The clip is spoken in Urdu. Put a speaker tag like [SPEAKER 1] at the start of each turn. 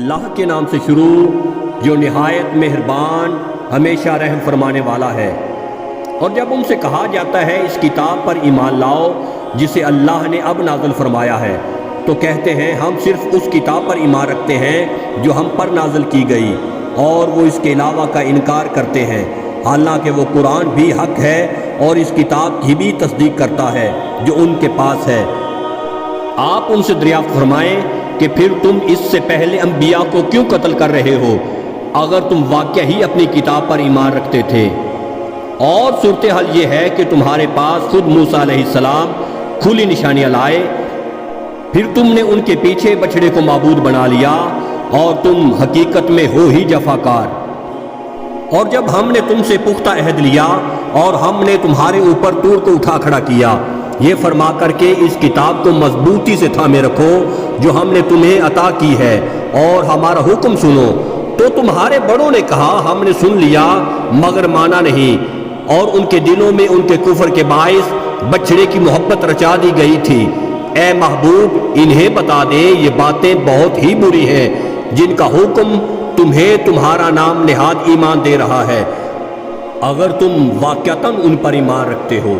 [SPEAKER 1] اللہ کے نام سے شروع جو نہایت مہربان ہمیشہ رحم فرمانے والا ہے۔ اور جب ان سے کہا جاتا ہے اس کتاب پر ایمان لاؤ جسے اللہ نے اب نازل فرمایا ہے، تو کہتے ہیں ہم صرف اس کتاب پر ایمان رکھتے ہیں جو ہم پر نازل کی گئی، اور وہ اس کے علاوہ کا انکار کرتے ہیں، حالانکہ وہ قرآن بھی حق ہے اور اس کتاب کی بھی تصدیق کرتا ہے جو ان کے پاس ہے۔ آپ ان سے دریافت فرمائیں کہ پھر تم اس سے پہلے انبیاء کو کیوں قتل کر رہے ہو اگر تم واقعہ ہی اپنی کتاب پر ایمان رکھتے تھے؟ اور صورتحال یہ ہے کہ تمہارے پاس خود موسیٰ علیہ السلام کھلی نشانیاں لائے، پھر تم نے ان کے پیچھے بچھڑے کو معبود بنا لیا اور تم حقیقت میں ہو ہی جفاکار۔ اور جب ہم نے تم سے پختہ عہد لیا اور ہم نے تمہارے اوپر طور کو اٹھا کھڑا کیا، یہ فرما کر کے اس کتاب کو مضبوطی سے تھامے رکھو جو ہم نے تمہیں عطا کی ہے، اور ہمارا حکم سنو، تو تمہارے بڑوں نے کہا ہم نے سن لیا مگر مانا نہیں، اور ان کے دلوں میں ان کے کفر کے باعث بچڑے کی محبت رچا دی گئی تھی۔ اے محبوب انہیں بتا دے یہ باتیں بہت ہی بری ہیں جن کا حکم تمہیں تمہارا نام نہاد ایمان دے رہا ہے، اگر تم واقعتاً ان پر ایمان رکھتے ہو۔